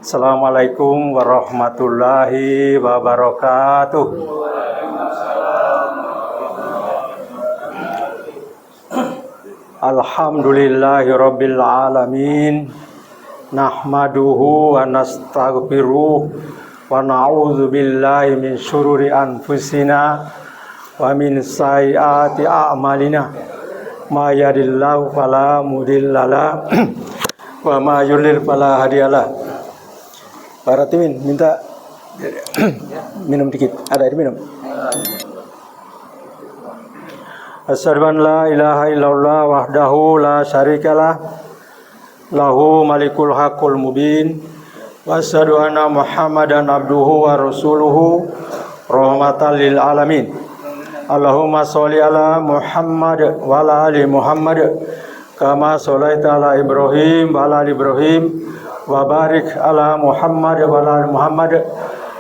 Assalamualaikum warahmatullahi wabarakatuh. Alhamdulillahirabbil alamin. Nahmaduhu wa nastaghfiruh wa na'udzu billahi min syururi anfusina wa min sayyiati a'malina. Ma yahdihillahu fala mudhillalah wa ma yudlil fala hadiyalah. Pak Ratimin minta minum dikit. Ada air minum. Asyhadu an la ilaha illallah wahdahu la syarikalah lahu malikul haqqul mubin wa asyhadu anna Muhammadan abduhu wa rasuluhu rahmatan lil alamin. Allahumma sholli ala Muhammad wa ala ali Muhammad kama sholaita ala Ibrahim wa ala ali Ibrahim wa barik ala Muhammad wa ala ali Muhammad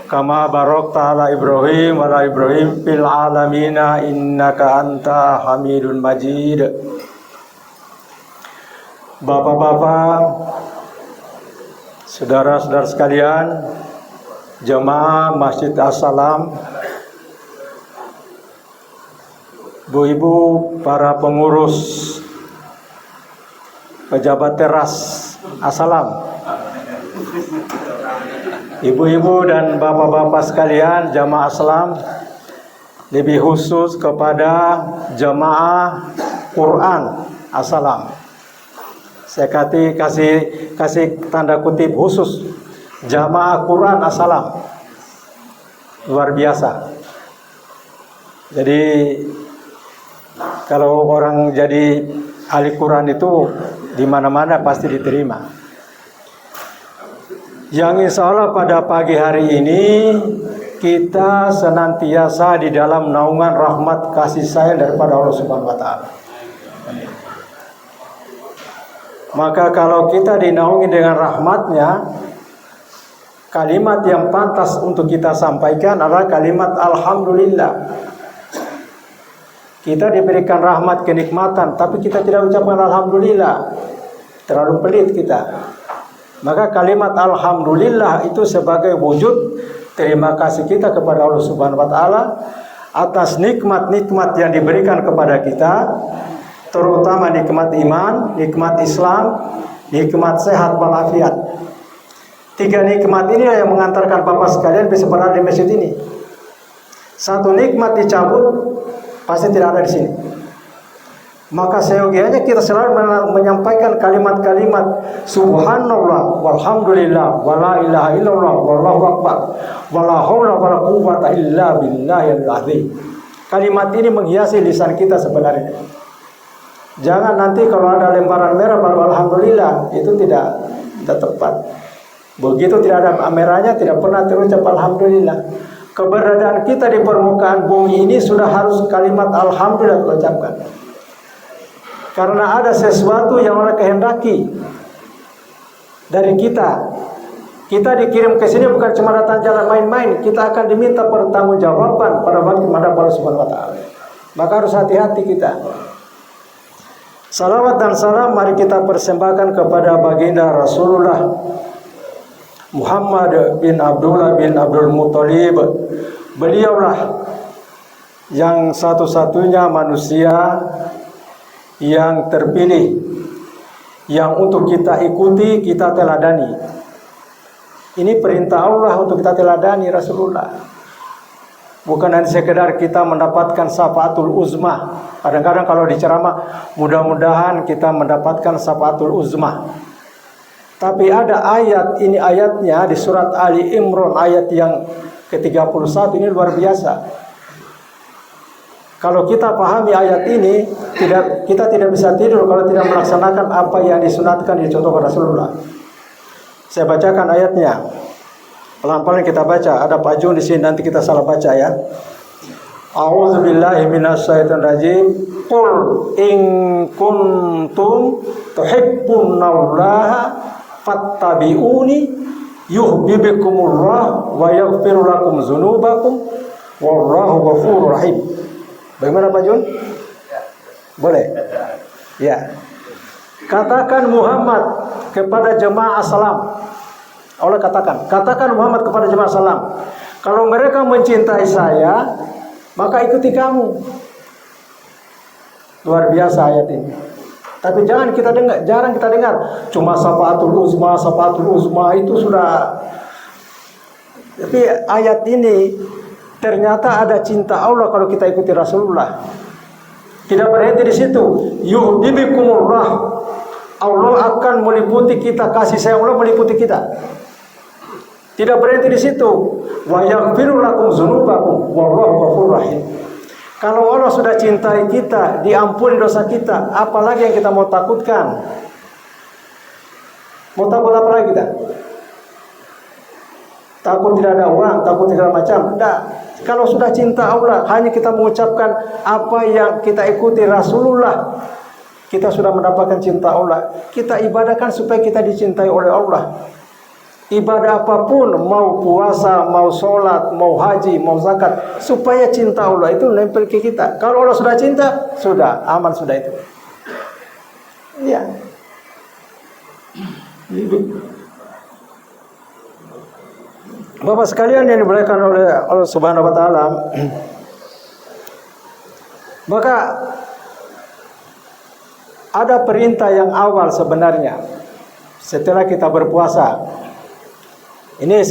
kama barakta ala Ibrahim wa ala Ibrahim fil alamina innaka anta Hamidun Majid. Bapak-bapak, saudara-saudara sekalian, jemaah Masjid As-Salam, ibu-ibu, para pengurus, pejabat teras As-Salam, ibu-ibu dan bapak-bapak sekalian, jamaah Islam, lebih khusus kepada jamaah Quran As-Salam. Saya kasih tanda kutip khusus, jamaah Quran As-Salam. Luar biasa. Jadi kalau orang jadi ahli Quran itu di mana-mana pasti diterima. Yang insya Allah pada pagi hari ini kita senantiasa di dalam naungan rahmat kasih sayang daripada Allah Subhanahu wa Ta'ala. Maka kalau kita dinaungi dengan rahmatnya, kalimat yang pantas untuk kita sampaikan adalah kalimat Alhamdulillah. Kita diberikan rahmat kenikmatan, tapi kita tidak ucapkan Alhamdulillah. Terlalu pelit kita. Maka kalimat Alhamdulillah itu sebagai wujud terima kasih kita kepada Allah Subhanahu wa Ta'ala atas nikmat-nikmat yang diberikan kepada kita, terutama nikmat iman, nikmat Islam, nikmat sehat walafiat. 3 nikmat ini yang mengantarkan Bapak sekalian bisa berada di masjid ini. 1 nikmat dicabut, pasti tidak ada di sini. Maka seyogianya kita selalu menyampaikan kalimat-kalimat Subhanallah, walhamdulillah, wala ilaha illallah, wallahu akbar, wala haula wala quwwata illa billahil azim. Kalimat ini menghiasi lisan kita sebenarnya. Jangan nanti kalau ada lembaran merah baru alhamdulillah, itu tidak tepat. Begitu tidak ada merahnya tidak pernah terucap alhamdulillah. Keberadaan kita di permukaan bumi ini sudah harus kalimat alhamdulillah diucapkan. Karena ada sesuatu yang Allah kehendaki dari kita. Kita dikirim ke sini bukan cuma datang jalan main-main, kita akan diminta pertanggungjawaban pada Allah Subhanahu wa Ta'ala. Maka harus hati-hati kita. Salawat dan salam mari kita persembahkan kepada baginda Rasulullah Muhammad bin Abdullah bin Abdul Muttalib. Beliaulah yang satu-satunya manusia yang terpilih, yang untuk kita ikuti, kita teladani. Ini perintah Allah untuk kita teladani Rasulullah. Bukan hanya sekedar kita mendapatkan syafaatul uzma. Kadang-kadang kalau diceramah, mudah-mudahan kita mendapatkan syafaatul uzma. Tapi ada ayat, ini ayatnya di surat Ali Imran ayat yang ke-31, ini luar biasa. Kalau kita pahami ayat ini, kita tidak bisa tidur kalau tidak melaksanakan apa yang disunatkan dicontohkan Rasulullah. Saya bacakan ayatnya. Pelan-pelan kita baca. Ada Pak Jun di sini, nanti kita salah baca ya. A'udzubillahi minasyaitonir rajim. Qul in kuntum tuhibbunallaha fattabi'uni yuhibbukumullah wa yaghfir lakum dzunubakum wallahu ghafurur rahim. Bagaimana Pak Jun? Boleh? Ya. Katakan Muhammad kepada jemaah As-Salam, Allah katakan Muhammad kepada jemaah salam, kalau mereka mencintai saya, maka ikuti kamu. Luar biasa ayat ini. Tapi jarang kita dengar. Cuma syafaatul uzma itu sudah. Tapi ayat ini ternyata ada cinta Allah kalau kita ikuti Rasulullah. Tidak berhenti di situ. Yuhibbukumullah. Allah akan meliputi kita, kasih sayang Allah meliputi kita. Tidak berhenti di situ. Wa yaghfiru lakum dzunubakum wallahu ghafurur rahim. Kalau Allah sudah cintai kita, diampuni dosa kita, apalagi yang kita mau takutkan? Mau takut apa lagi kita? Takut tidak ada uang, takut segala macam. Tidak. Kalau sudah cinta Allah, hanya kita mengucapkan apa yang kita ikuti Rasulullah, kita sudah mendapatkan cinta Allah. Kita ibadahkan supaya kita dicintai oleh Allah. Ibadah apapun, mau puasa, mau sholat, mau haji, mau zakat, supaya cinta Allah itu nempel ke kita. Kalau Allah sudah cinta, sudah aman, sudah itu. Iya. Bapak sekalian yang dimuliakan oleh Allah Subhanahu wa taala. Maka ada perintah yang awal sebenarnya setelah kita berpuasa. Ini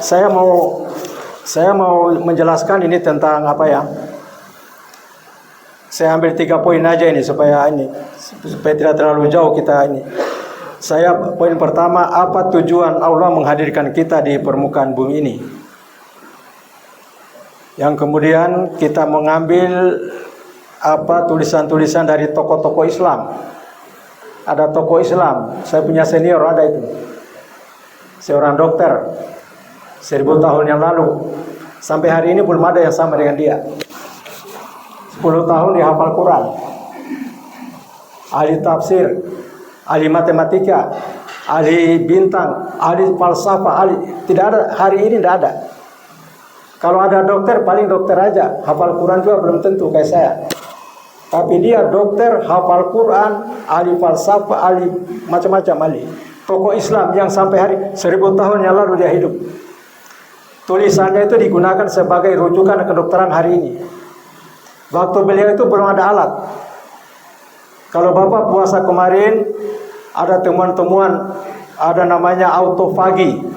saya mau menjelaskan ini tentang apa ya? Saya ambil 3 poin aja ini supaya tidak terlalu jauh kita ini. Poin pertama, apa tujuan Allah menghadirkan kita di permukaan bumi ini? Yang kemudian kita mengambil apa tulisan-tulisan dari tokoh-tokoh Islam. Ada tokoh Islam, saya punya senior ada itu. Seorang dokter 1000 tahun yang lalu. Sampai hari ini belum ada yang sama dengan dia. 10 tahun dia hafal Quran. Ahli tafsir, ahli matematika, ahli bintang, ahli falsafah, tidak ada hari ini, tidak ada. Kalau ada dokter paling dokter aja, hafal Quran juga belum tentu kayak saya. Tapi dia dokter, hafal Quran, ahli falsafah, ahli macam-macam ahli. Tokoh Islam yang sampai hari 1000 tahun yang lalu dia hidup. Tulisannya itu digunakan sebagai rujukan kedokteran hari ini. Waktu beliau itu belum ada alat. Kalau Bapak puasa kemarin, ada temuan-temuan, ada namanya autofagi.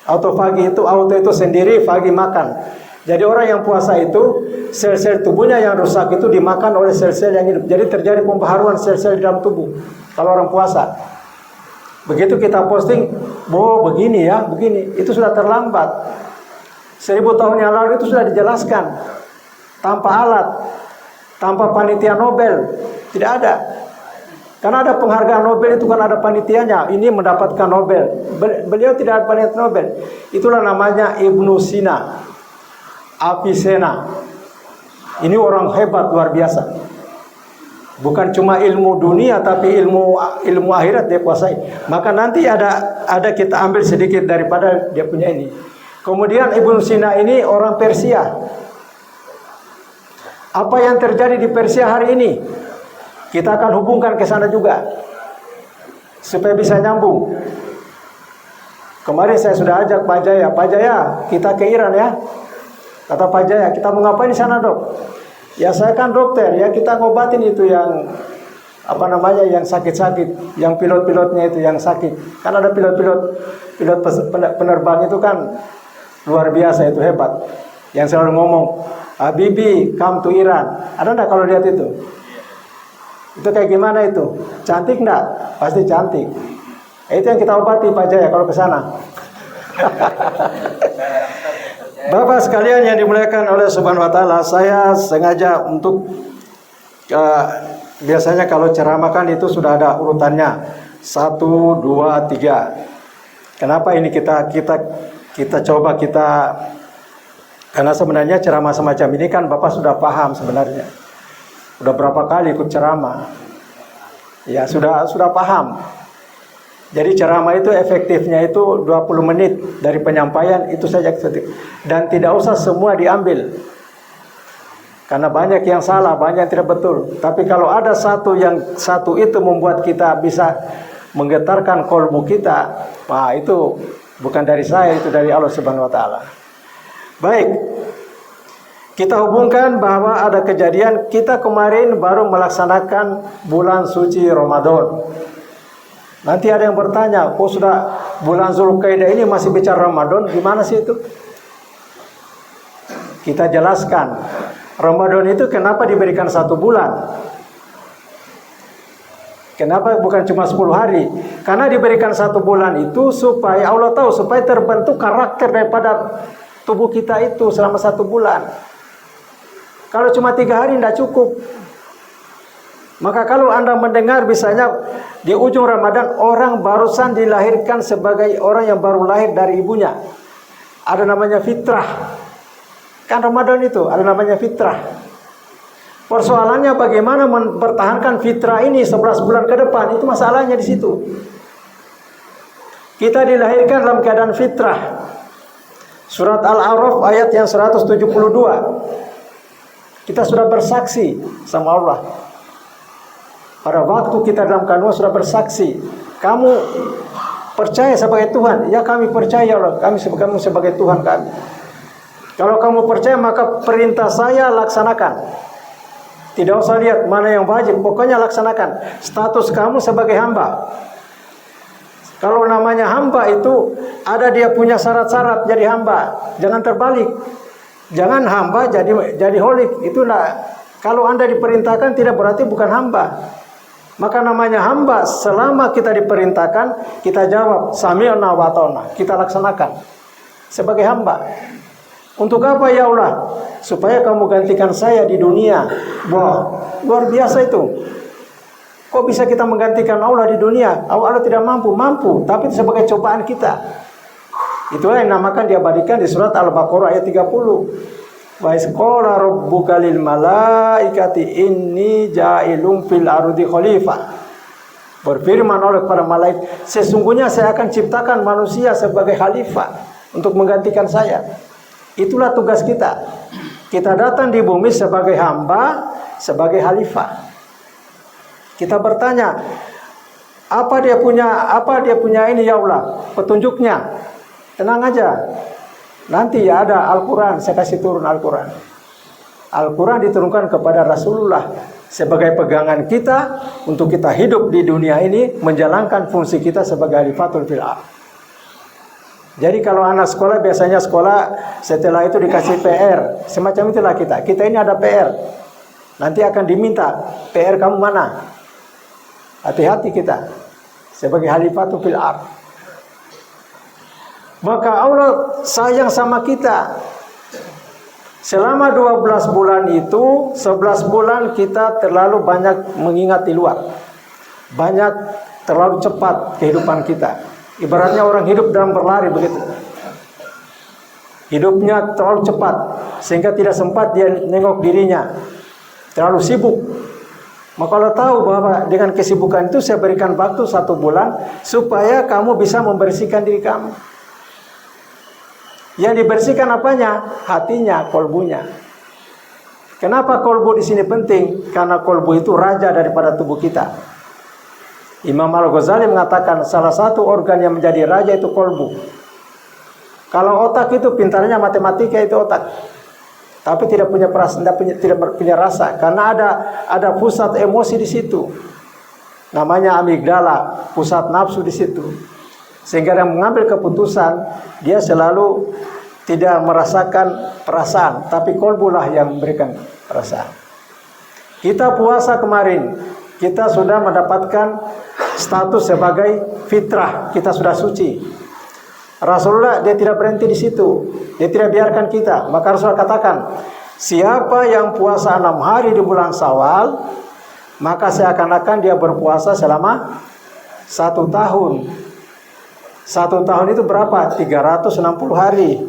Autofagi itu, auto itu sendiri, fagi makan. Jadi orang yang puasa itu, sel-sel tubuhnya yang rusak itu dimakan oleh sel-sel yang hidup. Jadi terjadi pembaharuan sel-sel di dalam tubuh kalau orang puasa. Begitu kita posting, begini ya, begini, itu sudah terlambat. 1000 tahun yang lalu itu sudah dijelaskan. Tanpa alat, tanpa panitia Nobel, tidak ada. Karena ada penghargaan Nobel itu kan ada panitianya. Ini mendapatkan Nobel. Beliau tidak ada panitia Nobel. Itulah namanya Ibnu Sina, Avicenna. Ini orang hebat luar biasa. Bukan cuma ilmu dunia, tapi ilmu akhirat dia kuasai. Maka nanti ada kita ambil sedikit daripada dia punya ini. Kemudian Ibnu Sina ini orang Persia. Apa yang terjadi di Persia hari ini? Kita akan hubungkan ke sana juga supaya bisa nyambung. Kemarin saya sudah ajak Pak Jaya, kita ke Iran ya. Kata Pak Jaya, kita mau ngapain di sana, Dok? Ya saya kan dokter, ya kita ngobatin itu yang yang sakit-sakit, yang pilot-pilotnya itu yang sakit. Kan ada pilot penerbang itu kan luar biasa, itu hebat. Yang selalu ngomong, Habibi, come to Iran. Ada enggak kalau lihat itu? Itu kayak gimana itu? Cantik enggak? Pasti cantik. Itu yang kita obati Pak Jaya kalau ke sana. Bapak sekalian yang dimuliakan oleh Subhanahu wa taala, saya sengaja untuk biasanya kalau ceramah kan itu sudah ada urutannya 1, 2, 3. Kenapa ini kita coba karena sebenarnya ceramah semacam ini kan Bapak sudah paham sebenarnya. Sudah berapa kali ikut ceramah. Ya, sudah paham. Jadi ceramah itu efektifnya itu 20 menit dari penyampaian itu saja. Dan tidak usah semua diambil. Karena banyak yang salah, banyak yang tidak betul. Tapi kalau ada satu itu membuat kita bisa menggetarkan kolbu kita, itu Bukan dari saya, itu dari Allah Subhanahu wa taala. Baik. Kita hubungkan bahwa ada kejadian kita kemarin baru melaksanakan bulan suci Ramadan. Nanti ada yang bertanya, kok sudah bulan Zulqa'dah ini masih bicara Ramadan? Gimana sih itu? Kita jelaskan. Ramadan itu kenapa diberikan 1 bulan? Kenapa bukan cuma 10 hari? Karena diberikan 1 bulan itu supaya Allah tahu, supaya terbentuk karakter daripada tubuh kita itu selama 1 bulan. Kalau cuma 3 hari tidak cukup. Maka kalau Anda mendengar misalnya di ujung Ramadan orang barusan dilahirkan sebagai orang yang baru lahir dari ibunya. Ada namanya fitrah. Kan Ramadan itu ada namanya fitrah. Persoalannya bagaimana mempertahankan fitrah ini 11 bulan ke depan, itu masalahnya di situ. Kita dilahirkan dalam keadaan fitrah. Surat Al-A'raf ayat yang 172. Kita sudah bersaksi sama Allah. Pada waktu kita dalam kandungan sudah bersaksi. Kamu percaya sebagai Tuhan? Ya, kami percaya Allah. Kamu sebagai Tuhan kami. Kalau kamu percaya maka perintah saya laksanakan. Tidak usah lihat mana yang wajib, pokoknya laksanakan. Status kamu sebagai hamba. Kalau namanya hamba itu ada dia punya syarat-syarat jadi hamba. Jangan terbalik. Jangan hamba jadi holik. Itulah kalau Anda diperintahkan tidak berarti bukan hamba. Maka namanya hamba selama kita diperintahkan, kita jawab sami'na wa ata'na, kita laksanakan sebagai hamba. Untuk apa ya Allah? Supaya kamu gantikan saya di dunia. Wah, luar biasa itu. Kok bisa kita menggantikan Allah di dunia? Allah tidak mampu, tapi itu sebagai cobaan kita. Itulah yang namakan diabadikan di surat Al-Baqarah ayat 30. Wa iz qala rabbuka lil malaikati inni ja'ilun fil ardi khalifah. Berfirman oleh para malaikat, sesungguhnya saya akan ciptakan manusia sebagai khalifah untuk menggantikan saya. Itulah tugas kita. Kita datang di bumi sebagai hamba, sebagai khalifah. Kita bertanya, apa dia punya ini ya Allah? Petunjuknya. Tenang aja. Nanti ya ada Al-Quran, saya kasih turun Al-Quran. Al-Quran diturunkan kepada Rasulullah sebagai pegangan kita untuk kita hidup di dunia ini, menjalankan fungsi kita sebagai khalifatul fil ardh. Jadi kalau anak sekolah biasanya sekolah setelah itu dikasih PR, semacam itulah kita. Kita ini ada PR. Nanti akan diminta, PR kamu mana? Hati-hati kita sebagai khalifatul fil ardh. Maka Allah sayang sama kita. Selama 12 bulan itu, 11 bulan kita terlalu banyak mengingat di luar. Banyak terlalu cepat kehidupan kita. Ibaratnya orang hidup dalam berlari begitu. Hidupnya terlalu cepat sehingga tidak sempat dia nengok dirinya. Terlalu sibuk. Maka Allah tahu bahwa dengan kesibukan itu saya berikan waktu 1 bulan supaya kamu bisa membersihkan diri kamu. Yang dibersihkan apanya? Hatinya, kolbunya. Kenapa kolbu di sini penting? Karena kolbu itu raja daripada tubuh kita. Imam Al-Ghazali mengatakan salah satu organ yang menjadi raja itu kolbu. Kalau otak itu pintarnya matematika itu otak, tapi tidak punya perasaan, tidak punya rasa, karena ada pusat emosi di situ. Namanya amigdala, pusat nafsu di situ. Sehingga yang mengambil keputusan dia selalu tidak merasakan perasaan, tapi kolbulah yang memberikan perasaan. Kita puasa kemarin, kita sudah mendapatkan status sebagai fitrah, kita sudah suci. Rasulullah dia tidak berhenti di situ, dia tidak biarkan kita. Maka Rasulullah katakan, siapa yang puasa 6 hari di bulan Syawal, maka seakan-akan dia berpuasa selama 1 tahun. 1 tahun itu berapa? 360 hari.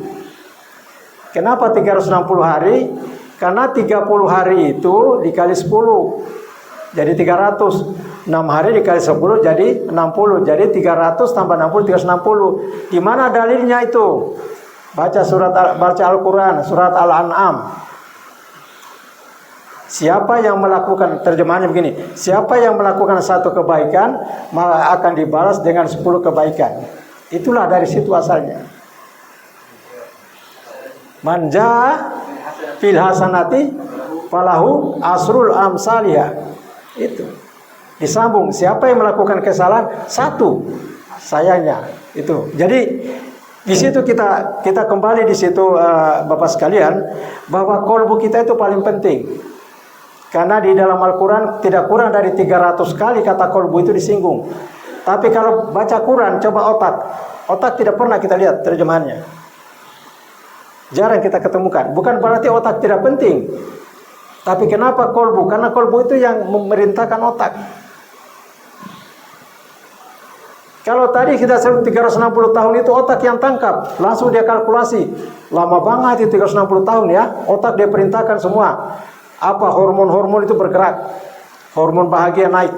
Kenapa 360 hari? Karena 30 hari itu dikali 10 jadi 300. 6 hari dikali 10 jadi 60. Jadi 300 tambah 60 360. Di mana dalilnya itu? Baca Al-Quran, surat Al-An'am. Siapa yang melakukan, terjemahannya begini, siapa yang melakukan 1 kebaikan maka akan dibalas dengan 10 kebaikan. Itulah dari situ asalnya. Manja fil hasanati falahu asrul amsalihah. Itu disambung, siapa yang melakukan kesalahan satu sayangnya itu. Jadi di situ kita kembali di situ Bapak sekalian, bahwa kolbu kita itu paling penting. Karena di dalam Al-Quran tidak kurang dari 300 kali kata kolbu itu disinggung. Tapi kalau baca Quran coba otak tidak pernah kita lihat terjemahannya. Jarang kita ketemukan. Bukan berarti otak tidak penting. Tapi kenapa kolbu? Karena kolbu itu yang memerintahkan otak. Kalau tadi kita sebut 360 tahun itu otak yang tangkap, langsung dia kalkulasi. Lama banget itu 360 tahun ya. Otak dia perintahkan semua. Apa hormon-hormon itu bergerak. Hormon bahagia naik.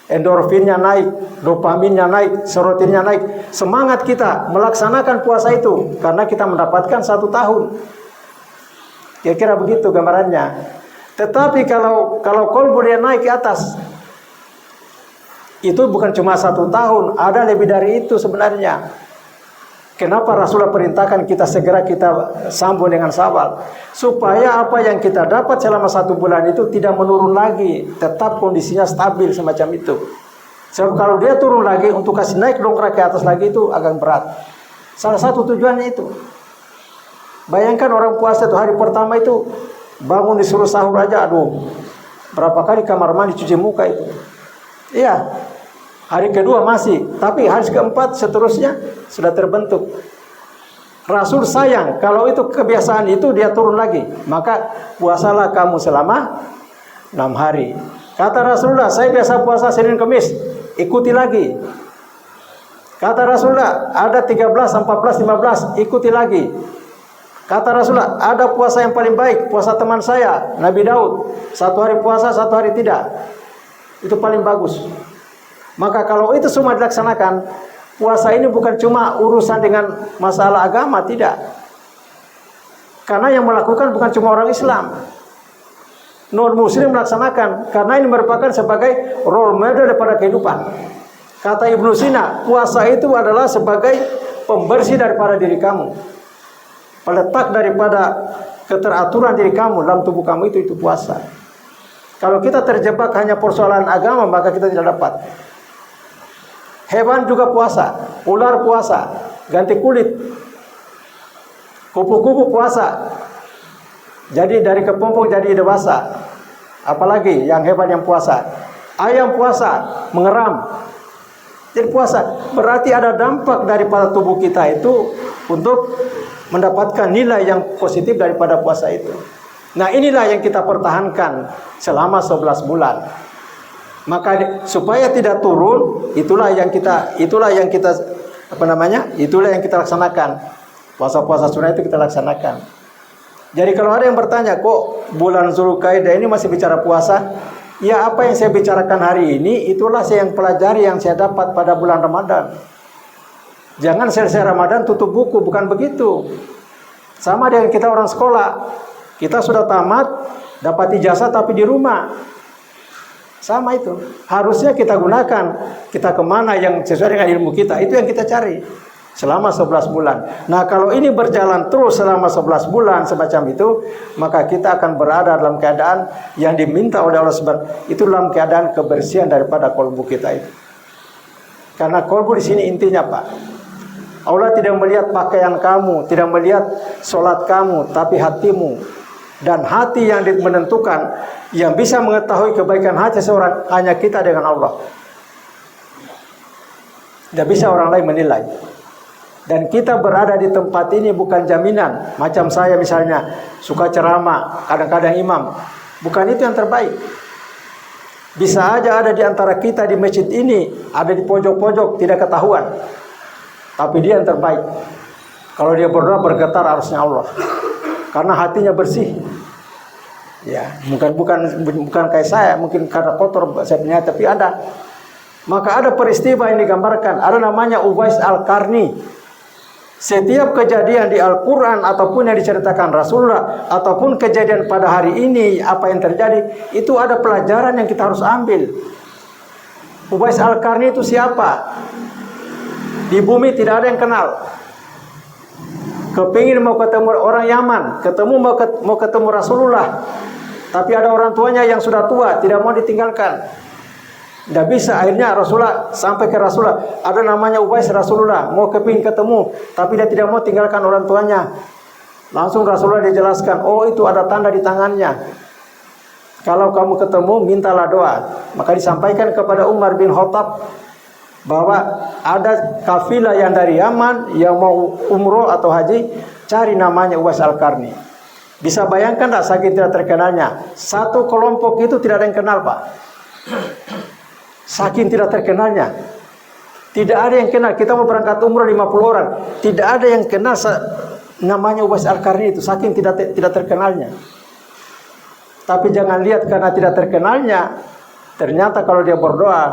Endorfinnya naik, dopaminnya naik, serotoninnya naik. Semangat kita melaksanakan puasa itu karena kita mendapatkan 1 tahun. Kira-kira begitu gambarannya. Tetapi kalau kolbu dia naik ke atas, itu bukan cuma 1 tahun, ada lebih dari itu sebenarnya. Kenapa Rasulullah perintahkan kita segera kita sambung dengan Syawal? Supaya apa yang kita dapat selama 1 bulan itu tidak menurun lagi, tetap kondisinya stabil semacam itu. Sebab kalau dia turun lagi untuk kasih naik dongkrak ke atas lagi itu agak berat. Salah satu tujuannya itu. Bayangkan orang puasa itu hari pertama itu bangun disuruh sahur aja, aduh, berapa kali kamar mandi cuci muka itu. Iya, hari kedua masih, tapi hari keempat seterusnya sudah terbentuk. Rasul sayang kalau itu kebiasaan itu dia turun lagi, maka puasalah kamu selama 6 hari. Kata Rasulullah, saya biasa puasa Senin Kamis, ikuti lagi. Kata Rasulullah, ada 13, 14, 15, ikuti lagi. Kata Rasulullah, ada puasa yang paling baik, puasa teman saya, Nabi Daud. 1 hari puasa, 1 hari tidak. Itu paling bagus. Maka kalau itu semua dilaksanakan, puasa ini bukan cuma urusan dengan masalah agama, tidak. Karena yang melakukan bukan cuma orang Islam. Non-Muslim melaksanakan, karena ini merupakan sebagai role model daripada kehidupan. Kata Ibnu Sina, puasa itu adalah sebagai pembersih daripada diri kamu. Peletak daripada keteraturan diri kamu dalam tubuh kamu itu puasa. Kalau kita terjebak hanya persoalan agama, maka kita tidak dapat. Hewan juga puasa, ular puasa, ganti kulit, kupu-kupu puasa, jadi dari kepompong jadi dewasa. Apalagi yang hewan yang puasa, ayam puasa, mengeram, jadi puasa. Berarti ada dampak daripada tubuh kita itu untuk mendapatkan nilai yang positif daripada puasa itu. Nah, inilah yang kita pertahankan selama 11 bulan. Maka supaya tidak turun, itulah yang kita itulah yang kita laksanakan. Puasa-puasa sunnah itu kita laksanakan. Jadi kalau ada yang bertanya, kok bulan Zulkaidah ini masih bicara puasa? Ya, apa yang saya bicarakan hari ini itulah saya yang pelajari, yang saya dapat pada bulan Ramadan. Jangan selesai Ramadan tutup buku, bukan begitu. Sama dengan kita orang sekolah. Kita sudah tamat, dapat ijazah tapi di rumah. Sama itu. Harusnya kita gunakan. Kita kemana yang sesuai dengan ilmu kita. Itu yang kita cari. Selama 11 bulan. Nah, kalau ini berjalan terus selama 11 bulan semacam itu, maka kita akan berada dalam keadaan yang diminta oleh Allah SWT. Itu dalam keadaan kebersihan daripada kolbu kita itu. Karena kolbu di sini intinya, Pak. Allah tidak melihat pakaian kamu, tidak melihat sholat kamu, tapi hatimu. Dan hati yang menentukan, yang bisa mengetahui kebaikan hati seorang hanya kita dengan Allah. Tidak bisa orang lain menilai. Dan kita berada di tempat ini bukan jaminan. Macam saya misalnya, suka ceramah, kadang-kadang imam. Bukan itu yang terbaik. Bisa aja ada di antara kita di masjid ini, ada di pojok-pojok, tidak ketahuan. Tapi dia yang terbaik. Kalau dia berdoa bergetar harusnya Allah. Karena hatinya bersih. Ya, bukan kayak saya, mungkin karena kotor sebenarnya, tapi ada. Maka ada peristiwa yang digambarkan, ada namanya Uwais Al-Qarni. Setiap kejadian di Al-Quran ataupun yang diceritakan Rasulullah ataupun kejadian pada hari ini, apa yang terjadi, itu ada pelajaran yang kita harus ambil. Uwais Al-Qarni itu siapa? Di bumi tidak ada yang kenal. Kepingin mau ketemu orang Yaman, mau ketemu Rasulullah, tapi ada orang tuanya yang sudah tua, tidak mau ditinggalkan. Tidak bisa, akhirnya Rasulullah sampai ke Rasulullah. Ada namanya Ubais Rasulullah, mau kepingin ketemu, tapi dia tidak mau tinggalkan orang tuanya. Langsung Rasulullah dijelaskan, oh itu ada tanda di tangannya. Kalau kamu ketemu, mintalah doa. Maka disampaikan kepada Umar bin Khattab bahwa ada kafilah yang dari Yaman yang mau umroh atau haji, cari namanya Uwais Al-Qarni. Bisa bayangkan tak saking tidak terkenalnya. Satu kelompok itu tidak ada yang kenal, Pak. Saking tidak terkenalnya. Tidak ada yang kenal. Kita mau berangkat umroh 50 orang. Tidak ada yang kenal namanya Uwais Al-Qarni itu. Saking tidak terkenalnya. Tapi jangan lihat karena tidak terkenalnya. Ternyata kalau dia berdoa,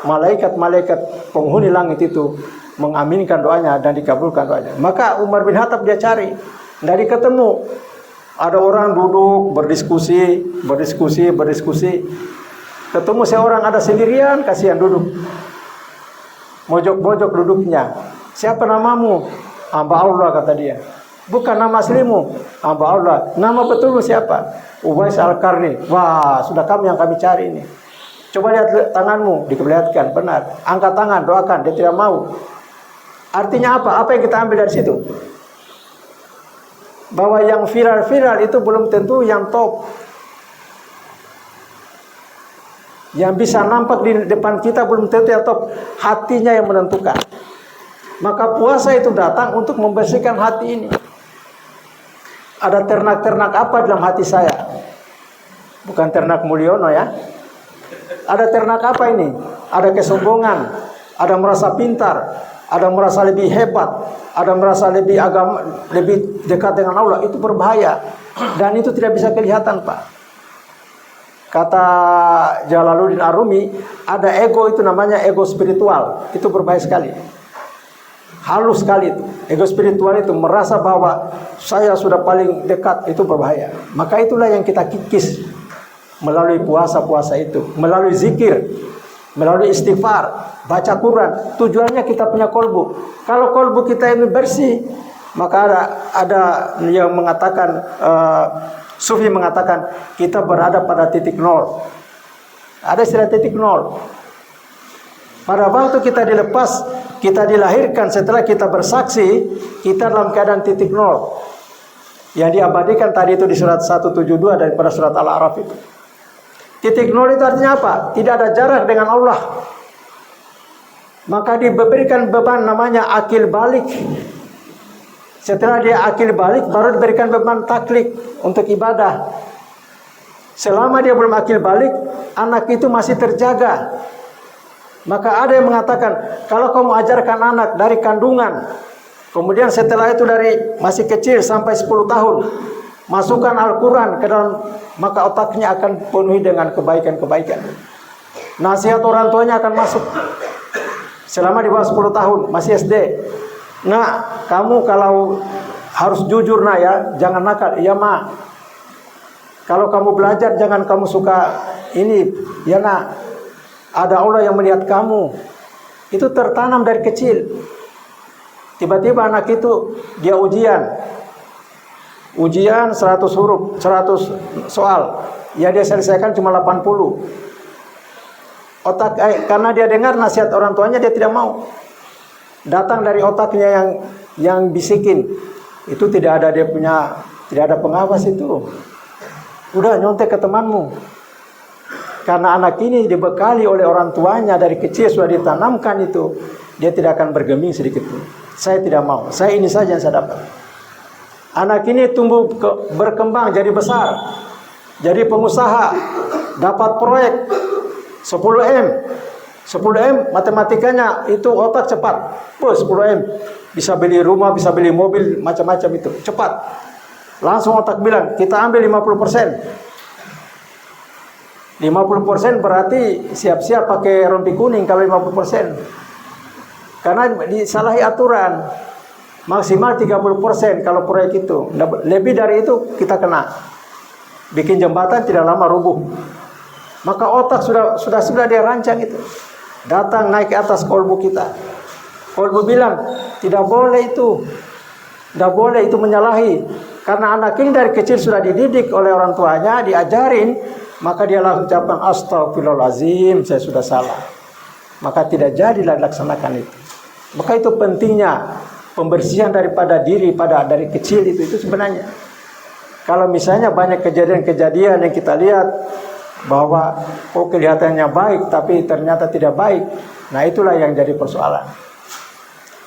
malaikat-malaikat penghuni langit itu mengaminkan doanya dan dikabulkan doanya. Maka Umar bin Khattab dia cari. Dari ketemu. Ada orang duduk berdiskusi. Ketemu seorang ada sendirian, kasihan duduk. Mojok-mojok duduknya. Siapa namamu? Hamba Allah, kata dia. Bukan nama aslimu. Hamba Allah. Nama betulmu siapa? Uwais Al-Qarni. Wah, sudah kamu yang kami cari ini. Coba lihat tanganmu, diperlihatkan, benar. Angkat tangan, doakan, dia tidak mau. Artinya apa? Apa yang kita ambil dari situ? Bahwa yang viral-viral itu belum tentu yang top. Yang bisa nampak di depan kita belum tentu yang top. Hatinya yang menentukan. Maka puasa itu datang untuk membersihkan hati ini. Ada ternak-ternak apa dalam hati saya? Bukan ternak Mulyono ya. Ada ternak apa ini? Ada kesombongan, ada merasa pintar, ada merasa lebih hebat, ada merasa lebih agama, lebih dekat dengan Allah. Itu berbahaya dan itu tidak bisa kelihatan, Pak. Kata Jalaluddin Arumi, ada ego itu namanya ego spiritual. Itu berbahaya sekali. Halus sekali itu. Ego spiritual itu merasa bahwa saya sudah paling dekat, itu berbahaya. Maka itulah yang kita kikis melalui puasa-puasa itu, melalui zikir, melalui istighfar, baca Quran. Tujuannya kita punya kolbu. Kalau kolbu kita ini bersih, maka ada yang mengatakan, Sufi mengatakan kita berada pada titik nol. Ada istilah titik nol. Pada waktu kita dilepas, kita dilahirkan, setelah kita bersaksi, kita dalam keadaan titik nol. Yang diabadikan tadi itu di surat 172 daripada surat Al-A'raf itu. Titik nol itu artinya apa? Tidak ada jarak dengan Allah. Maka diberikan beban namanya akil balik. Setelah dia akil balik, baru diberikan beban taklik untuk ibadah. Selama dia belum akil balik, anak itu masih terjaga. Maka ada yang mengatakan, kalau kamu ajarkan anak dari kandungan, kemudian setelah itu dari masih kecil sampai 10 tahun, masukkan Al-Quran ke dalam, maka otaknya akan penuhi dengan kebaikan-kebaikan. Nasihat orang tuanya akan masuk. Selama di bawah 10 tahun, masih SD. Nah, kamu kalau harus jujur nak ya, jangan nakal. Iya ma. Kalau kamu belajar jangan kamu suka ini, ya nak. Ada Allah yang melihat kamu. Itu tertanam dari kecil. Tiba-tiba anak itu dia ujian 100 huruf, 100 soal. Ya dia selesaikan cuma 80. Karena dia dengar nasihat orang tuanya, dia tidak mau. Datang dari otaknya yang bisikin. Itu tidak ada pengawas itu. Udah nyontek ke temanmu. Karena anak ini dibekali oleh orang tuanya dari kecil sudah ditanamkan itu, dia tidak akan bergeming sedikit pun. Saya tidak mau. Saya ini saja yang saya dapat. Anak ini tumbuh berkembang jadi besar. Jadi pengusaha, dapat proyek 10M. 10M matematikanya itu otak cepat. 10M bisa beli rumah, bisa beli mobil, macam-macam itu. Cepat. Langsung otak bilang, kita ambil 50%. 50% berarti siap-siap pakai rompi kuning kalau 50%. Karena disalahi aturan. Maksimal 30% kalau proyek itu. Lebih dari itu kita kena. Bikin jembatan tidak lama rubuh. Maka otak sudah dia rancang itu. Datang naik ke atas kolbu kita. Kolbu bilang, tidak boleh itu. Tidak boleh itu menyalahi. Karena anak ini dari kecil sudah dididik oleh orang tuanya, diajarin, maka dia langsung ucapkan astagfirullahaladzim, saya sudah salah. Maka tidak jadilah dilaksanakan itu. Maka itu pentingnya pembersihan daripada diri dari kecil itu sebenarnya. Kalau misalnya banyak kejadian-kejadian yang kita lihat bahwa kelihatannya baik tapi ternyata tidak baik, nah itulah yang jadi persoalan.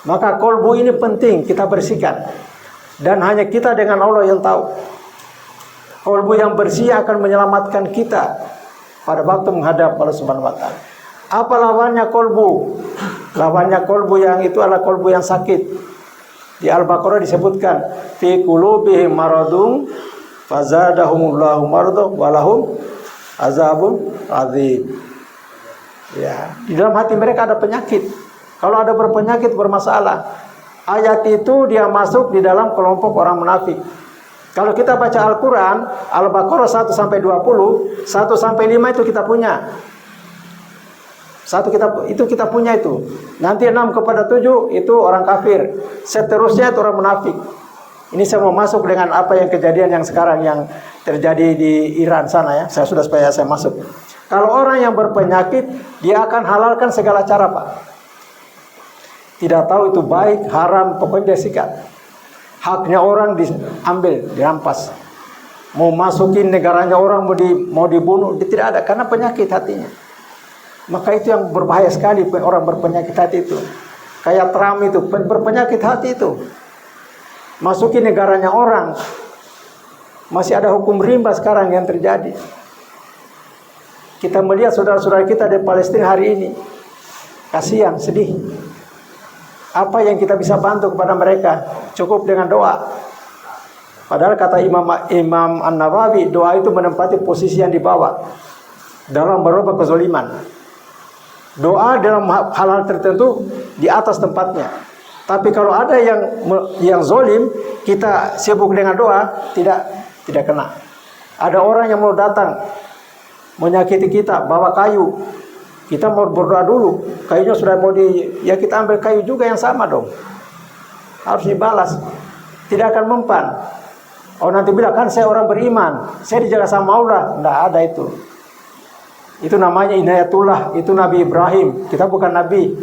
Maka kolbu ini penting kita bersihkan, dan hanya kita dengan Allah yang tahu. Kolbu yang bersih akan menyelamatkan kita pada waktu menghadap Allah Subhanahu wa taala. Apa lawannya kolbu? Lawannya kolbu yang itu adalah kolbu yang sakit. Di Al-Baqarah disebutkan fi qulubihim maradun fazadahumullahu maradun walahum azabun azim. Ya, di dalam hati mereka ada penyakit. Kalau ada berpenyakit bermasalah, ayat itu dia masuk di dalam kelompok orang munafik. Kalau kita baca Al-Quran, Al-Baqarah 1 sampai 20, 1 sampai 5 itu kita punya. Kita punya itu. Nanti 6 kepada 7 itu orang kafir. Seterusnya itu orang munafik. Ini saya mau masuk dengan apa yang kejadian yang sekarang yang terjadi di Iran sana ya. Supaya saya masuk. Kalau orang yang berpenyakit, dia akan halalkan segala cara, Pak. Tidak tahu itu baik, haram, pokoknya dia sikat. Haknya orang diambil, dirampas. Mau masukin negaranya orang, mau dibunuh, dia tidak ada karena penyakit hatinya. Maka itu yang berbahaya sekali orang berpenyakit hati itu. Kayak Trump itu berpenyakit hati itu. Masukin negaranya orang. Masih ada hukum rimba sekarang yang terjadi. Kita melihat saudara-saudara kita di Palestina hari ini. Kasihan, sedih. Apa yang kita bisa bantu kepada mereka? Cukup dengan doa. Padahal kata Imam An-Nawawi, doa itu menempati posisi yang di bawah dalam merubah kezaliman. Doa dalam hal-hal tertentu di atas tempatnya. Tapi kalau ada yang zolim, kita sibuk dengan doa, tidak kena. Ada orang yang mau datang menyakiti kita, bawa kayu. Kita mau berdoa dulu, kayunya sudah ya kita ambil kayu juga yang sama dong. Harus dibalas. Tidak akan mempan. Oh nanti bilang kan saya orang beriman, saya dijaga sama Allah. Tidak ada itu. Itu namanya inayatullah, itu Nabi Ibrahim. Kita bukan Nabi.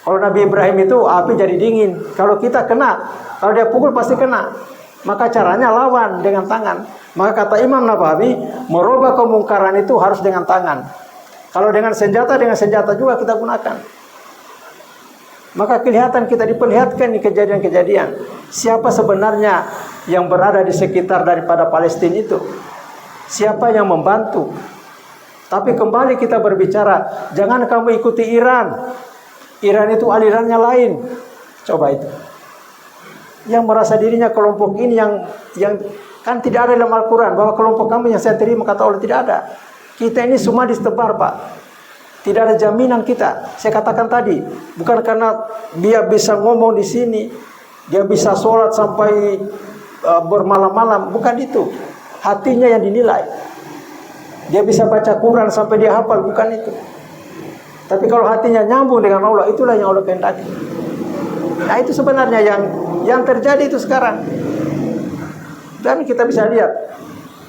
Kalau Nabi Ibrahim itu api jadi dingin. Kalau kita kena, kalau dia pukul pasti kena. Maka caranya lawan dengan tangan. Maka kata Imam Nawawi, merubah kemungkaran itu harus dengan tangan. Kalau dengan senjata juga kita gunakan. Maka kelihatan kita diperlihatkan di kejadian-kejadian. Siapa sebenarnya yang berada di sekitar daripada Palestina itu? Siapa yang membantu? Tapi kembali kita berbicara, jangan kamu ikuti Iran. Iran itu alirannya lain. Coba itu. Yang merasa dirinya kelompok ini yang kan tidak ada dalam Al-Quran bahwa kelompok kami yang saya terima kata Allah, tidak ada. Kita ini semua disebar, Pak. Tidak ada jaminan kita. Saya katakan tadi, bukan karena dia bisa ngomong di sini, dia bisa sholat sampai bermalam-malam, bukan itu. Hatinya yang dinilai. Dia bisa baca Quran sampai dia hafal, bukan itu. Tapi kalau hatinya nyambung dengan Allah, itulah yang Allah kehendaki. Nah itu sebenarnya yang terjadi itu sekarang. Dan kita bisa lihat,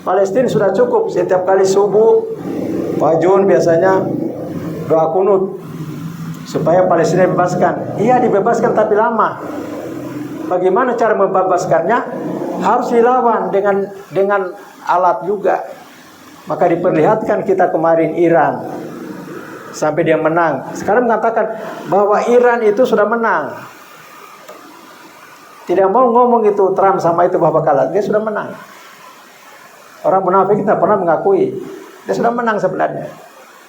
Palestina sudah cukup. Setiap kali subuh, fajr biasanya doa kunut supaya Palestina dibebaskan. Iya dibebaskan tapi lama. Bagaimana cara membebaskannya? Harus dilawan dengan alat juga. Maka diperlihatkan kita kemarin Iran sampai dia menang. Sekarang mengatakan bahwa Iran itu sudah menang. Tidak mau ngomong itu Trump sama itu bahwa kalah. Dia sudah menang. Orang munafik tidak pernah mengakui. Dia sudah menang sebenarnya.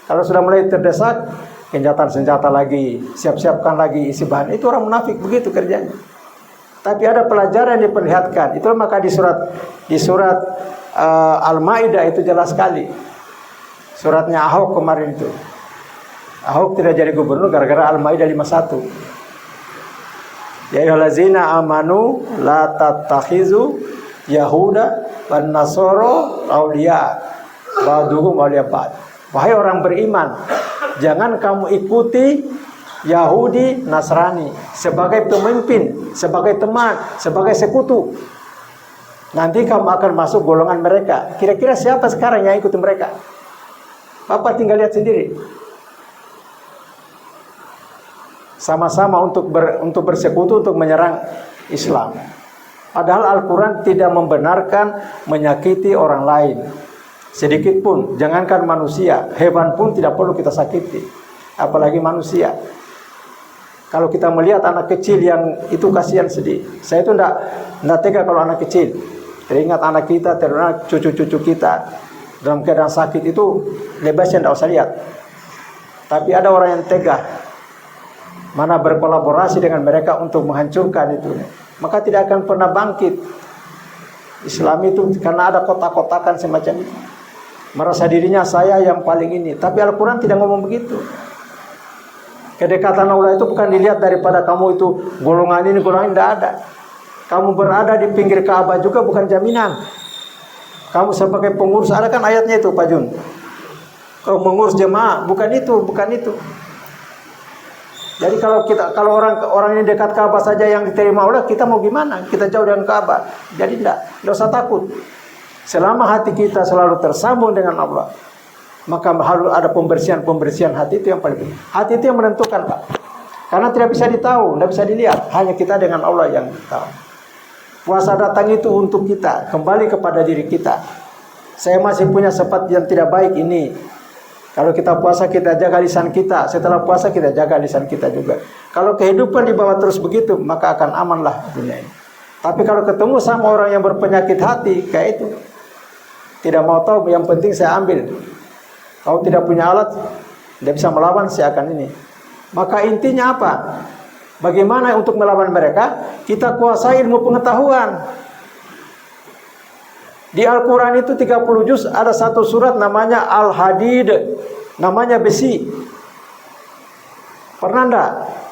Kalau sudah mulai terdesak, genjatan senjata lagi, siap-siapkan lagi isi bahan. Itu orang munafik, begitu kerjanya. Tapi ada pelajaran yang diperlihatkan. Itu maka di surat Al-Maidah itu jelas sekali. Suratnya Ahok kemarin itu. Ahok tidak jadi gubernur gara-gara Al-Maidah 51. Ya ayyuhallazina amanu la tattakhizu yahuda wan nasara awliya ba'duhum awliya ba'd. Wahai orang beriman, jangan kamu ikuti Yahudi, Nasrani, sebagai pemimpin, sebagai teman, sebagai sekutu. Nanti kamu akan masuk golongan mereka. Kira-kira siapa sekarang yang ikut mereka? Bapak tinggal lihat sendiri. Sama-sama untuk bersekutu untuk menyerang Islam. Padahal Al-Quran tidak membenarkan menyakiti orang lain sedikit pun. Jangankan manusia, hewan pun tidak perlu kita sakiti, apalagi manusia. Kalau kita melihat anak kecil yang itu, kasihan, sedih. Saya itu tidak tega kalau anak kecil. Teringat anak kita, teringat cucu-cucu kita dalam keadaan sakit, itu bebasnya tidak usah lihat. Tapi ada orang yang tega, mana berkolaborasi dengan mereka untuk menghancurkan itu, maka tidak akan pernah bangkit. Islam itu karena ada kotak-kotakan semacam itu. Merasa dirinya saya yang paling ini. Tapi Al-Quran tidak ngomong begitu. Kedekatan Allah itu bukan dilihat daripada kamu itu golongan ini, golongan ini, tidak ada. Kamu berada di pinggir Ka'bah juga bukan jaminan. Kamu sebagai pengurus, ada kan ayatnya itu Pak Jun. Kau mengurus jemaah, bukan itu, bukan itu. Jadi kalau orang ini dekat Ka'bah saja yang diterima Allah, kita mau gimana? Kita jauh dengan Ka'bah. Jadi tidak usah takut. Selama hati kita selalu tersambung dengan Allah, maka harus ada pembersihan hati. Itu yang paling penting. Hati itu yang menentukan, Pak. Karena tidak bisa ditahu, tidak bisa dilihat. Hanya kita dengan Allah yang tahu. Puasa datang itu untuk kita, kembali kepada diri kita. Saya masih punya sifat yang tidak baik ini. Kalau kita puasa, kita jaga lisan kita. Setelah puasa, kita jaga lisan kita juga. Kalau kehidupan dibawa terus begitu, maka akan amanlah dunia ini. Tapi kalau ketemu sama orang yang berpenyakit hati, kayak itu, tidak mau tahu, yang penting saya ambil. Kalau tidak punya alat, tidak bisa melawan, saya akan ini. Maka intinya apa? Bagaimana untuk melawan mereka? Kita kuasai ilmu pengetahuan. Di Al-Quran itu 30 juz, ada satu surat namanya Al-Hadid, namanya besi. Pernah enggak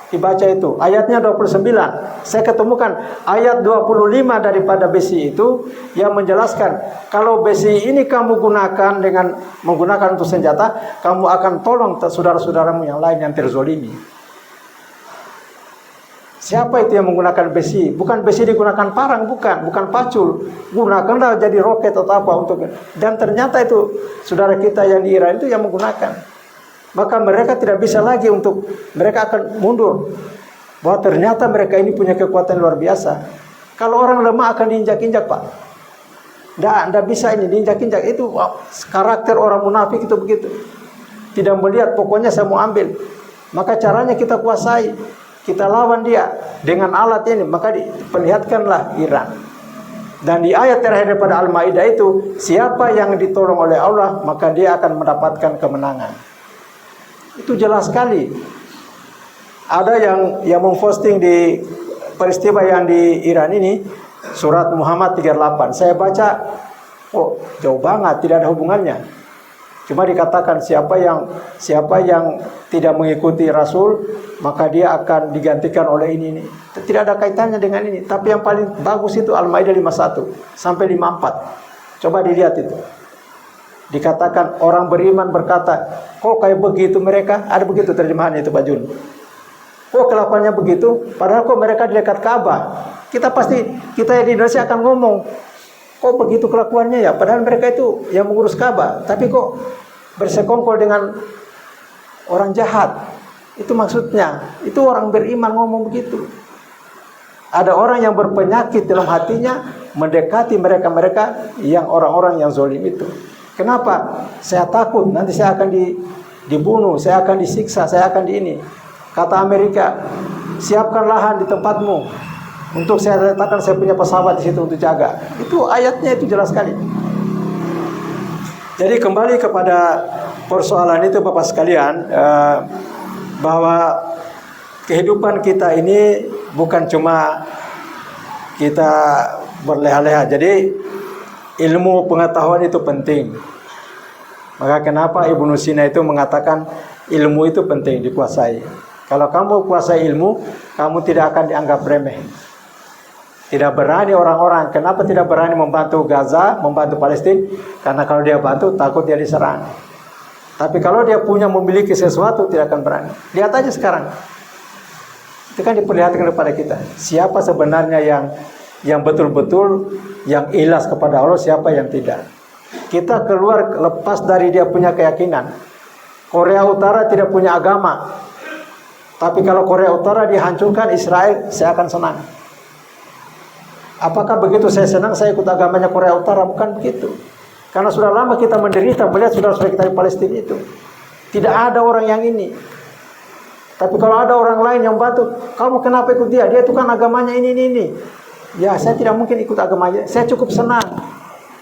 dibaca itu? Ayatnya 29. Saya ketemukan ayat 25 daripada besi itu yang menjelaskan kalau besi ini kamu gunakan dengan menggunakan untuk senjata, kamu akan tolong saudara-saudaramu yang lain yang terzolimi. Siapa itu yang menggunakan besi? Bukan besi digunakan parang, bukan pacul. Gunakanlah jadi roket atau apa untuk. Dan ternyata itu saudara kita yang di Iran itu yang menggunakan. Maka mereka tidak bisa lagi untuk, mereka akan mundur. Bahwa ternyata mereka ini punya kekuatan luar biasa. Kalau orang lemah akan diinjak-injak, Pak. Tidak bisa ini diinjak-injak. Itu karakter orang munafik itu begitu. Tidak melihat, pokoknya saya mau ambil. Maka caranya kita kuasai. Kita lawan dia dengan alat ini, maka diperlihatkanlah Iran. Dan di ayat terakhir daripada Al-Maidah itu, siapa yang ditolong oleh Allah, maka dia akan mendapatkan kemenangan. Itu jelas sekali. Ada yang memposting di peristiwa yang di Iran ini, surat Muhammad 38. Saya baca, oh jauh banget, tidak ada hubungannya. Cuma dikatakan siapa yang tidak mengikuti Rasul, maka dia akan digantikan oleh ini. Tidak ada kaitannya dengan ini. Tapi yang paling bagus itu Al-Maidah 51 sampai 54. Coba dilihat itu. Dikatakan orang beriman berkata, kok kayak begitu mereka? Ada begitu terjemahannya itu Pak Jun. Kok kelakuannya begitu? Padahal kok mereka di dekat Ka'bah. Kita di Indonesia akan ngomong, kok begitu kelakuannya ya? Padahal mereka itu yang mengurus Ka'bah. Tapi kok bersekongkol dengan orang jahat? Itu maksudnya. Itu orang beriman ngomong begitu. Ada orang yang berpenyakit dalam hatinya mendekati mereka-mereka yang orang-orang yang zalim itu. Kenapa? Saya takut nanti saya akan dibunuh, saya akan disiksa, saya akan ini. Kata Amerika, siapkan lahan di tempatmu. Untuk saya letakkan saya punya pesawat di situ untuk jaga. Itu ayatnya itu jelas sekali. Jadi kembali kepada persoalan itu Bapak sekalian, bahwa kehidupan kita ini bukan cuma kita berleha-leha. Jadi ilmu pengetahuan itu penting. Maka kenapa Ibnu Sina itu mengatakan ilmu itu penting dikuasai. Kalau kamu kuasai ilmu, kamu tidak akan dianggap remeh. Tidak berani orang-orang. Kenapa tidak berani membantu Gaza, membantu Palestina? Karena kalau dia bantu, takut dia diserang. Tapi kalau dia memiliki sesuatu, tidak akan berani. Lihat aja sekarang. Itu kan diperlihatkan kepada kita. Siapa sebenarnya yang betul-betul yang ikhlas kepada Allah, siapa yang tidak. Kita keluar lepas dari dia punya keyakinan. Korea Utara tidak punya agama. Tapi kalau Korea Utara dihancurkan Israel, saya akan senang. Apakah begitu saya senang saya ikut agamanya Korea Utara? Bukan begitu. Karena sudah lama kita menderita melihat saudara-saudara kita di Palestina itu. Tidak ada orang yang ini. Tapi kalau ada orang lain yang batu, kamu kenapa ikut dia? Dia itu kan agamanya ini. Ya, saya tidak mungkin ikut agamanya. Saya cukup senang.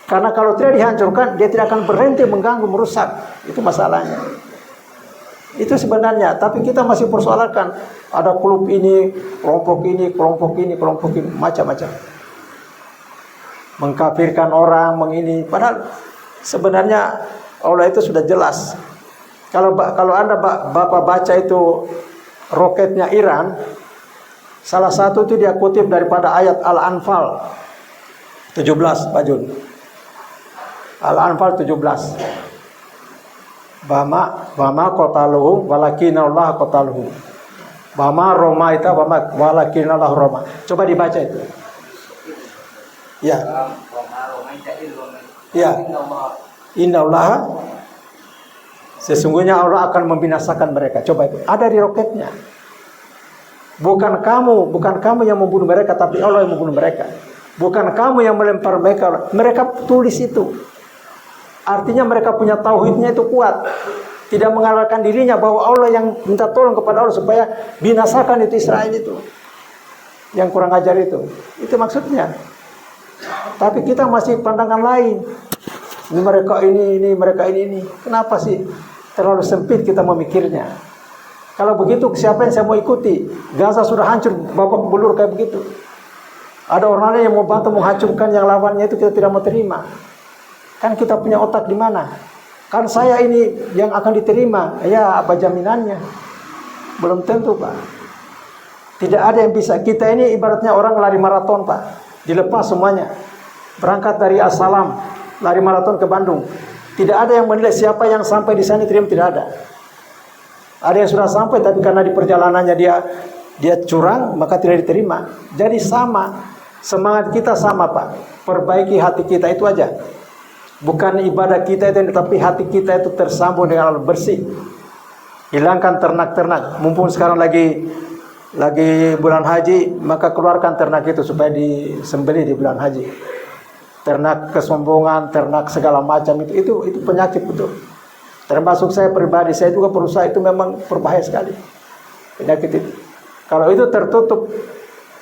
Karena kalau tidak dihancurkan, dia tidak akan berhenti mengganggu, merusak. Itu masalahnya. Itu sebenarnya. Tapi kita masih persoalkan. Ada klub ini, kelompok ini, macam-macam. Mengkafirkan orang, mengini. Padahal sebenarnya Allah itu sudah jelas. Kalau Anda Bapak baca itu roketnya Iran, salah satu itu dia kutip daripada ayat Al-Anfal 17, Pak Jun. Al-Anfal 17. Bama qataluhum walakinallahu qataluhum. Bama romaita walakinallahu roma. Coba dibaca itu. Ya. Ya. Innallaha, sesungguhnya Allah akan membinasakan mereka. Coba itu. Ada di roketnya. Bukan kamu yang membunuh mereka, tapi Allah yang membunuh mereka. Bukan kamu yang melempar mereka. Mereka tulis itu. Artinya mereka punya tauhidnya itu kuat. Tidak mengalahkan dirinya bahwa Allah yang minta tolong kepada Allah supaya binasakan itu Israel itu. Yang kurang ajar itu. Itu maksudnya. Tapi kita masih pandangan lain. Ini mereka ini. Kenapa sih? Terlalu sempit kita memikirnya. Kalau begitu siapa yang saya mau ikuti? Gaza sudah hancur babak belur kayak begitu. Ada orang lain yang mau bantu menghancurkan yang lawannya itu, kita tidak mau terima. Kan kita punya otak di mana? Kan saya ini yang akan diterima. Ya, apa jaminannya? Belum tentu, Pak. Tidak ada yang bisa. Kita ini ibaratnya orang lari maraton, Pak. Dilepas semuanya. Berangkat dari Assalam, lari maraton ke Bandung. Tidak ada yang menilai siapa yang sampai di sana terima, tidak ada. Ada yang sudah sampai tapi karena di perjalanannya dia curang, maka tidak diterima. Jadi sama. Semangat kita sama, Pak. Perbaiki hati kita itu aja. Bukan ibadah kita itu, tapi hati kita itu tersambung dengan Allah, bersih. Hilangkan ternak-ternak. Mumpung sekarang lagi bulan haji, maka keluarkan ternak itu supaya disembelih di bulan haji. Ternak kesombongan, ternak segala macam itu penyakit betul. Termasuk saya pribadi, saya juga berusaha, itu memang berbahaya sekali. Penyakit itu. Kalau itu tertutup,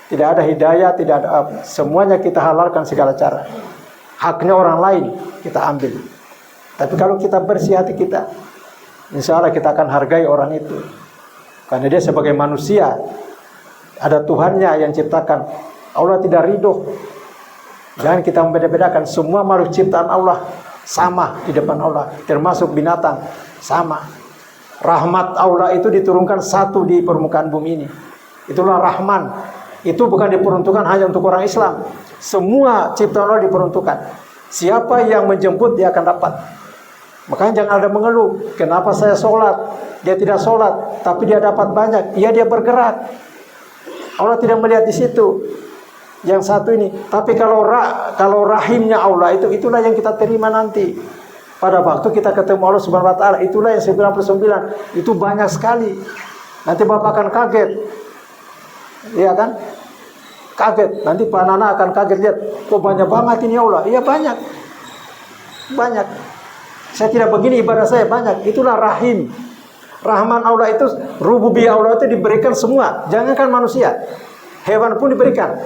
tidak ada hidayah, tidak ada semuanya kita halalkan segala cara. Haknya orang lain kita ambil. Tapi kalau kita bersih hati kita, insya Allah kita akan hargai orang itu. Karena dia sebagai manusia, ada Tuhannya yang ciptakan. Allah tidak ridho. Jangan kita membeda-bedakan. Semua makhluk ciptaan Allah sama di depan Allah. Termasuk binatang, sama. Rahmat Allah itu diturunkan satu di permukaan bumi ini. Itulah Rahman. Itu bukan diperuntukkan hanya untuk orang Islam. Semua ciptaan Allah diperuntukkan. Siapa yang menjemput dia akan dapat. Makanya jangan ada mengeluh. Kenapa saya sholat? Dia tidak sholat, tapi dia dapat banyak. Iya, dia bergerak. Allah tidak melihat di situ. Yang satu ini. Tapi kalau rahimnya Allah itulah yang kita terima nanti. Pada waktu kita ketemu Allah Subhanahu wa taala, itulah yang 99. Itu banyak sekali. Nanti Bapak akan kaget. Iya kan? Kaget. Nanti Pak Nana akan kaget, lihat, kok banyak banget ini Allah. Iya, banyak. Banyak. Saya tidak begini ibadah saya, banyak. Itulah rahim. Rahman Allah itu, rububiyah Allah itu diberikan semua. Jangankan manusia. Hewan pun diberikan.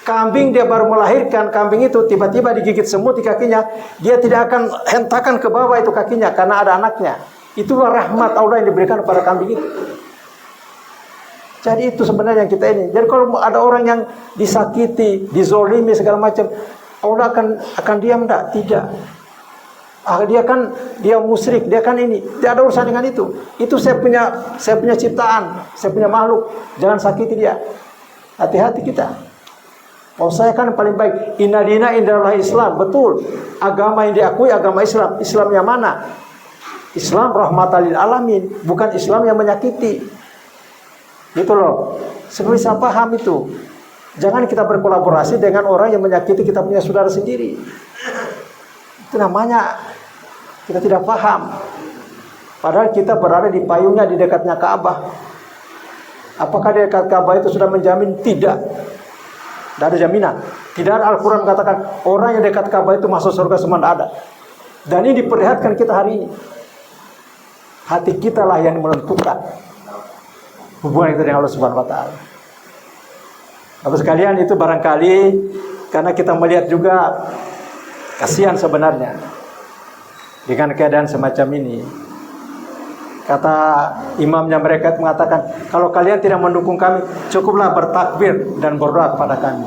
Kambing dia baru melahirkan, kambing itu tiba-tiba digigit semut di kakinya. Dia tidak akan hentakan ke bawah itu kakinya karena ada anaknya. Itulah rahmat Allah yang diberikan kepada kambing itu. Jadi itu sebenarnya yang kita ini. Jadi kalau ada orang yang disakiti, dizolimi segala macam, Allah akan diam enggak? Tidak. Dia musyrik, dia kan ini. Tidak ada urusan dengan itu. Itu saya punya ciptaan, saya punya makhluk. Jangan sakiti dia. Hati-hati kita. Oh, saya kan paling baik. Inna dina indallahi Islam. Betul. Agama yang diakui agama Islam. Islam yang mana? Islam rahmatan lil alamin, bukan Islam yang menyakiti. Gitu loh. Supaya bisa paham itu. Jangan kita berkolaborasi dengan orang yang menyakiti kita punya saudara sendiri. Itu namanya kita tidak paham. Padahal kita berada di payungnya di dekatnya Ka'bah. Apakah di dekat Ka'bah itu sudah menjamin? Tidak. Tidak ada jaminan. Tidak ada Al-Quran katakan orang yang dekat Ka'bah itu masuk surga semua, tidak ada. Dan ini diperlihatkan kita hari ini. Hati kita lah yang menentukan hubungan kita dengan Allah Subhanahu wa taala. Bapak sekalian, itu barangkali karena kita melihat juga kasihan sebenarnya dengan keadaan semacam ini. Kata imamnya mereka mengatakan, kalau kalian tidak mendukung kami, cukuplah bertakbir dan berdoa kepada kami.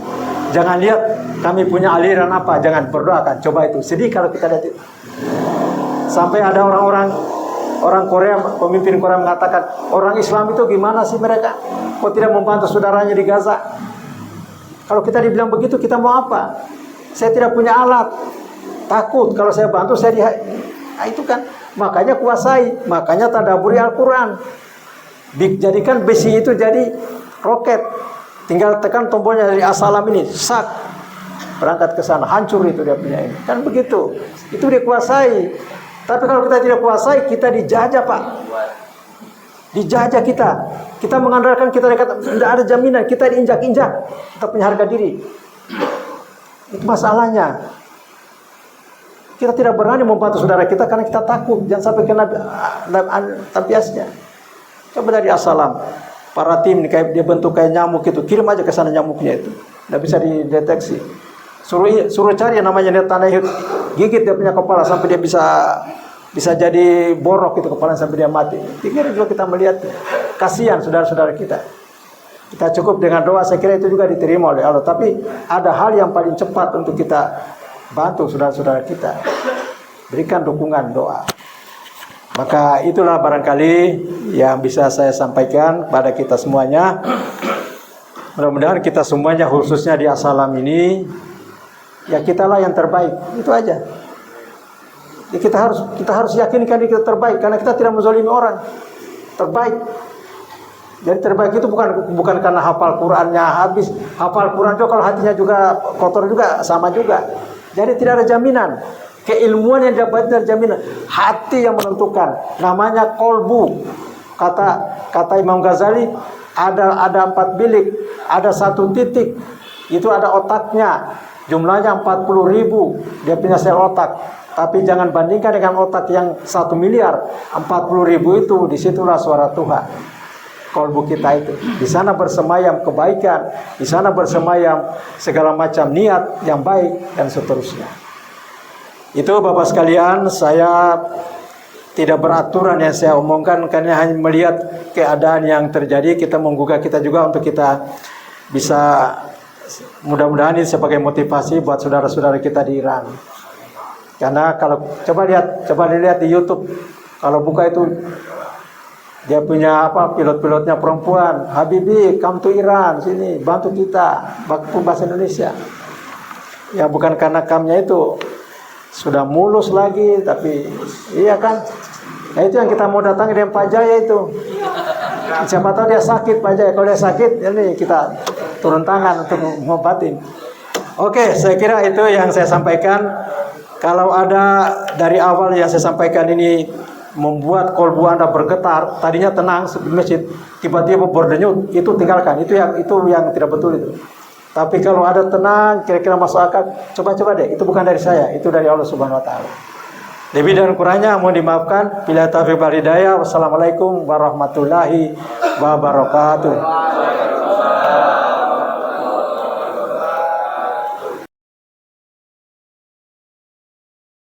Jangan lihat kami punya aliran apa, jangan berdoakan. Coba itu, sedih kalau kita lihat itu. Sampai ada orang Korea, pemimpin Korea mengatakan, orang Islam itu gimana sih mereka? Kok tidak membantu saudaranya di Gaza? Kalau kita dibilang begitu, kita mau apa? Saya tidak punya alat. Takut kalau saya bantu, nah, itu kan. Makanya kuasai, makanya tadaburi Al-Quran. Jadikan besi itu jadi roket. Tinggal tekan tombolnya dari As-Salam ini, sak. Berangkat ke sana, hancur itu dia punya ini. Kan begitu. Itu dikuasai. Tapi kalau kita tidak kuasai, kita dijajah, Pak. Dijajah kita. Kita mengandalkan kita dekat, tidak ada jaminan, kita diinjak-injak. Kita punya harga diri. Itu masalahnya. Kita tidak berani membantu saudara kita karena kita takut jangan sampai kena tabiasnya. Coba dari As-Salam, para tim kayak dia bentuk kayak nyamuk itu, kirim aja ke sana nyamuknya itu, tidak bisa dideteksi. Suruh cari yang namanya tanah, gigit dia punya kepala sampai dia bisa jadi borok itu kepala sampai dia mati. Pikir juga kita melihat kasihan saudara-saudara kita. Kita cukup dengan doa, saya kira itu juga diterima oleh Allah. Tapi ada hal yang paling cepat untuk kita bantu saudara-saudara kita, berikan dukungan doa. Maka itulah barangkali yang bisa saya sampaikan kepada kita semuanya. Mudah-mudahan kita semuanya, khususnya di As-Salam ini, ya kitalah yang terbaik. Itu aja. Ya, kita harus yakinkan diri kita terbaik karena kita tidak menzalimi orang. Terbaik. Jadi terbaik itu bukan karena hafal Qurannya habis. Hafal Quran juga kalau hatinya juga kotor juga sama juga. Jadi tidak ada jaminan. Keilmuan yang dapat dari jaminan. Hati yang menentukan. Namanya kolbu. Kata Imam Ghazali, ada 4 bilik, ada 1 titik. Itu ada otaknya. Jumlahnya 40.000. Dia punya sel otak. Tapi jangan bandingkan dengan otak yang 1 miliar. 40.000 itu, disitulah suara Tuhan. Kolbu kita itu, di sana bersemayam kebaikan, di sana bersemayam segala macam niat yang baik dan seterusnya. Itu Bapak sekalian, saya tidak beraturan yang saya omongkan karena hanya melihat keadaan yang terjadi. Kita menggugah kita juga untuk kita bisa, mudah-mudahan ini sebagai motivasi buat saudara-saudara kita di Iran. Karena kalau coba dilihat di YouTube, kalau buka itu dia punya pilot-pilotnya perempuan. Habibi, come to Iran, sini bantu kita, bantu bahasa Indonesia. Ya bukan karena kamnya itu sudah mulus lagi, tapi iya kan. Nah itu yang kita mau datangi dengan Pak Jaya itu. Siapa tahu dia sakit Pak Jaya. Kalau dia sakit, ini kita turun tangan untuk mengobatin. Oke, saya kira itu yang saya sampaikan. Kalau ada dari awal yang saya sampaikan ini membuat kolbu Anda bergetar, tadinya tenang di masjid, tiba-tiba berdenyut, itu tinggalkan. Itu yang tidak betul itu. Tapi kalau ada tenang, kira-kira masuk akal, coba-coba deh. Itu bukan dari saya, itu dari Allah Subhanahu wa taala. Lebih dan kurangnya mohon dimaafkan. Bila taufiq wal hidayah. Wassalamualaikum warahmatullahi wabarakatuh.